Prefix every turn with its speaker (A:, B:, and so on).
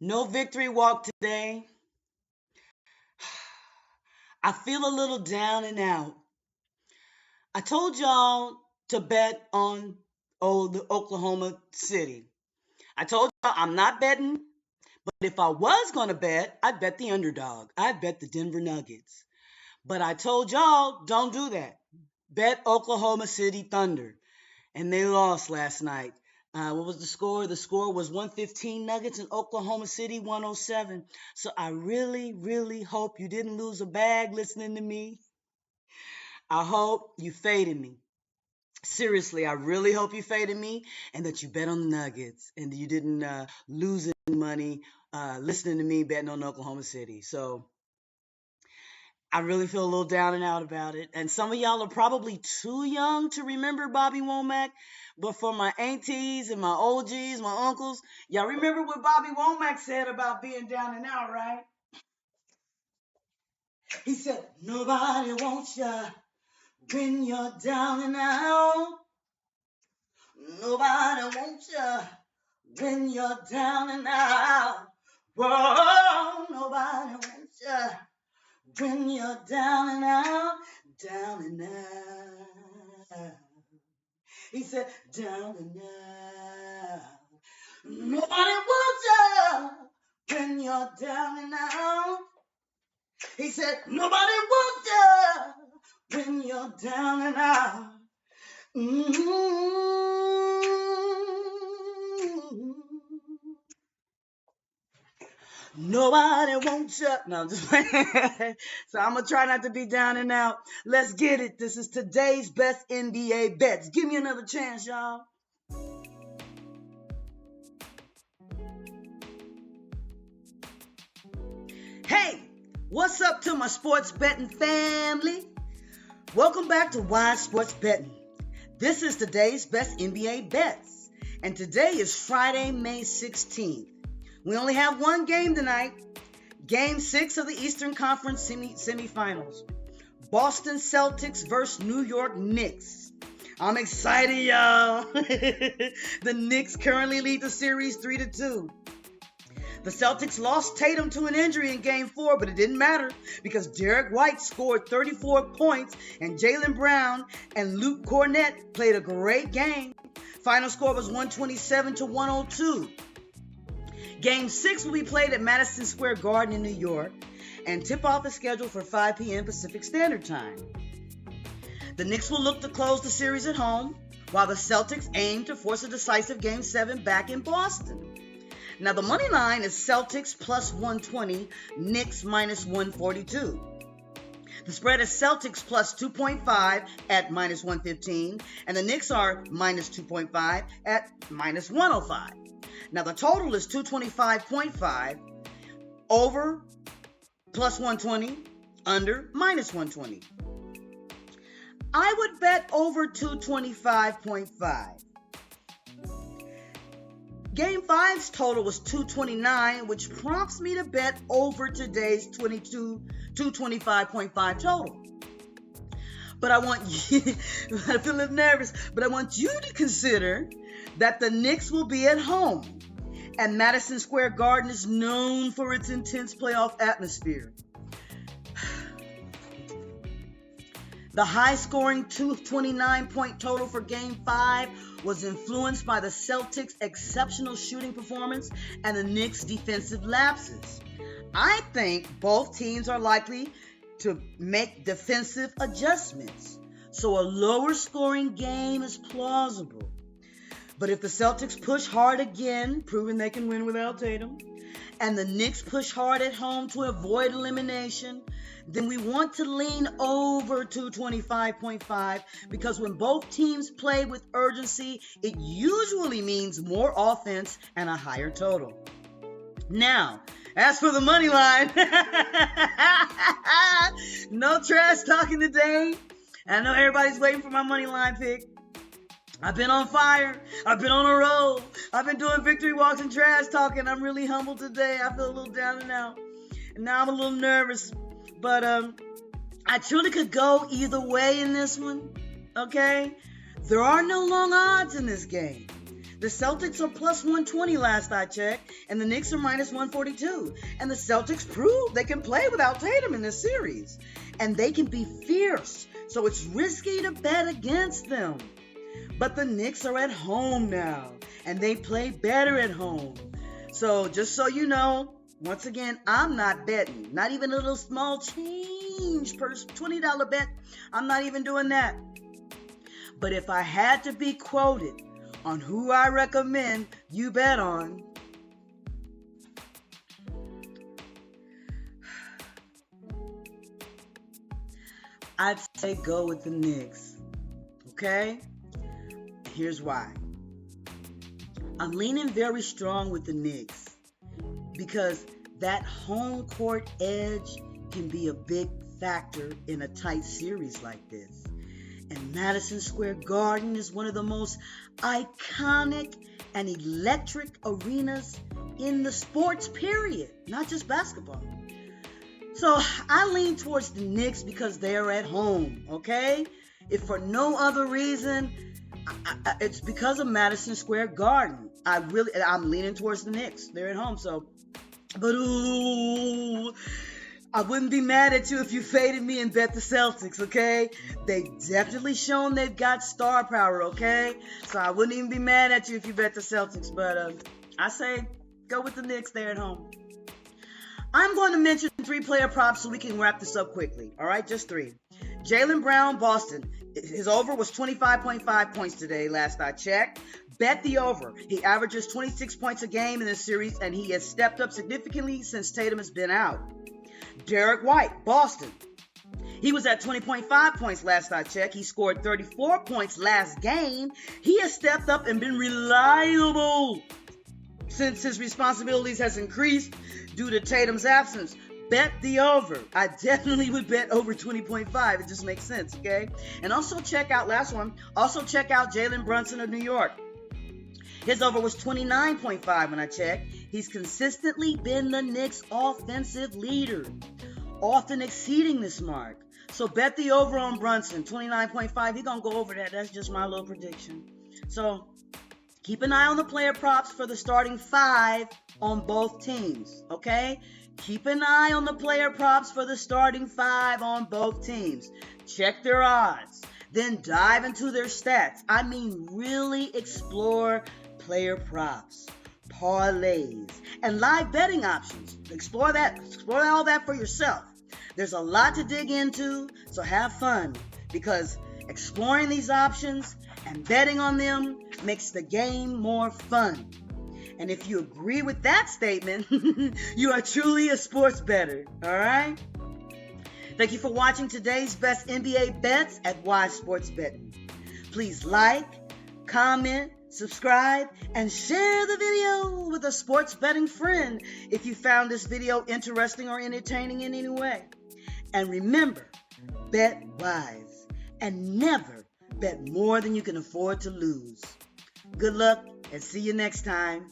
A: No victory walk today. I feel a little down and out. I told y'all to bet on the Oklahoma City. I told y'all I'm not betting, but if I was going to bet, I'd bet the underdog. I'd bet the Denver Nuggets. But I told y'all don't do that. Bet Oklahoma City Thunder. And they lost last night. What was the score? The score was 115 Nuggets and Oklahoma City 107. So I really, really hope you didn't lose a bag listening to me. I hope you faded me. Seriously, I really hope you faded me and that you bet on the Nuggets and you didn't lose any money listening to me betting on Oklahoma City. So I really feel a little down and out about it. And some of y'all are probably too young to remember Bobby Womack. But for my aunties and my OGs, my uncles, y'all remember what Bobby Womack said about being down and out, right? He said, nobody wants you when you're down and out. Nobody wants you when you're down and out. Whoa, nobody wants you when you're down and out, down and out. He said, down and out. Nobody wants you when you're down and out. He said, nobody wants you when you're down and out. Nobody wants you. No, I'm just playing. So I'm going to try not to be down and out. Let's get it. This is today's best NBA bets. Give me another chance, y'all. Hey, what's up to my sports betting family? Welcome back to Wize Sports Betting. This is today's best NBA bets. And today is Friday, May 16th. We only have one game tonight. Game 6 of the Eastern Conference semifinals. Boston Celtics versus New York Knicks. I'm excited, y'all. The Knicks currently lead the series 3-2. The Celtics lost Tatum to an injury in Game 4, but it didn't matter because Derek White scored 34 points and Jaylen Brown and Luke Kornet played a great game. Final score was 127-102. Game 6 will be played at Madison Square Garden in New York, and tip-off is scheduled for 5 p.m. Pacific Standard Time. The Knicks will look to close the series at home, while the Celtics aim to force a decisive Game 7 back in Boston. Now, the money line is Celtics plus 120, Knicks minus 142. The spread is Celtics plus 2.5 at minus 115, and the Knicks are minus 2.5 at minus 105. Now, the total is 225.5, over plus 120, under minus 120. I would bet over 225.5. Game 5's total was 229, which prompts me to bet over today's 225.5 total. But I want you, I feel a little nervous, but I want you to consider that the Knicks will be at home, and Madison Square Garden is known for its intense playoff atmosphere. The high-scoring 229-point total for Game 5 was influenced by the Celtics' exceptional shooting performance and the Knicks' defensive lapses. I think both teams are likely to make defensive adjustments, so a lower-scoring game is plausible. But if the Celtics push hard again, proving they can win without Tatum, and the Knicks push hard at home to avoid elimination, then we want to lean over 225.5 because when both teams play with urgency, it usually means more offense and a higher total. Now, as for the money line, no trash talking today. I know everybody's waiting for my money line pick. I've been on fire. I've been on a roll. I've been doing victory walks and trash talking. I'm really humbled today. I feel a little down and out. And now I'm a little nervous. But I truly could go either way in this one. Okay? There are no long odds in this game. The Celtics are plus 120 last I checked, and the Knicks are minus 142. And the Celtics prove they can play without Tatum in this series. And they can be fierce, so it's risky to bet against them. But the Knicks are at home now, and they play better at home. So just so you know, once again, I'm not betting. Not even a little small change per $20 bet. I'm not even doing that. But if I had to be quoted on who I recommend you bet on, I'd say go with the Knicks. Okay? Here's why. I'm leaning very strong with the Knicks because that home court edge can be a big factor in a tight series like this. And Madison Square Garden is one of the most iconic and electric arenas in the sports period, not just basketball. So I lean towards the Knicks because they're at home, okay? If for no other reason, it's because of Madison Square Garden. I'm leaning towards the Knicks. They're at home, so. But ooh, I wouldn't be mad at you if you faded me and bet the Celtics, okay? They've definitely shown they've got star power, okay? So I wouldn't even be mad at you if you bet the Celtics. But I say go with the Knicks. They're at home. I'm going to mention 3 player props so we can wrap this up quickly. All right, just 3. Jaylen Brown, Boston. His over was 25.5 points today, last I checked. Bet the over. He averages 26 points a game in this series, and he has stepped up significantly since Tatum has been out. Derek White, Boston. He was at 20.5 points last I checked. He scored 34 points last game. He has stepped up and been reliable since his responsibilities has increased due to Tatum's absence. Bet the over. I definitely would bet over 20.5. It just makes sense, okay? And also check out, last one, check out Jalen Brunson of New York. His over was 29.5 when I checked. He's consistently been the Knicks' offensive leader, often exceeding this mark. So bet the over on Brunson, 29.5. He's going to go over that. That's just my little prediction. So keep an eye on the player props for the starting 5 on both teams, okay? Keep an eye on the player props for the starting 5 on both teams. Check their odds. Then dive into their stats. I mean, really explore player props, parlays, and live betting options. Explore that. Explore all that for yourself. There's a lot to dig into, so have fun, because exploring these options and betting on them makes the game more fun. And if you agree with that statement, you are truly a sports bettor, all right? Thank you for watching today's best NBA bets at Wize Sports Betting. Please like, comment, subscribe, and share the video with a sports betting friend if you found this video interesting or entertaining in any way. And remember, bet wise and never bet more than you can afford to lose. Good luck and see you next time.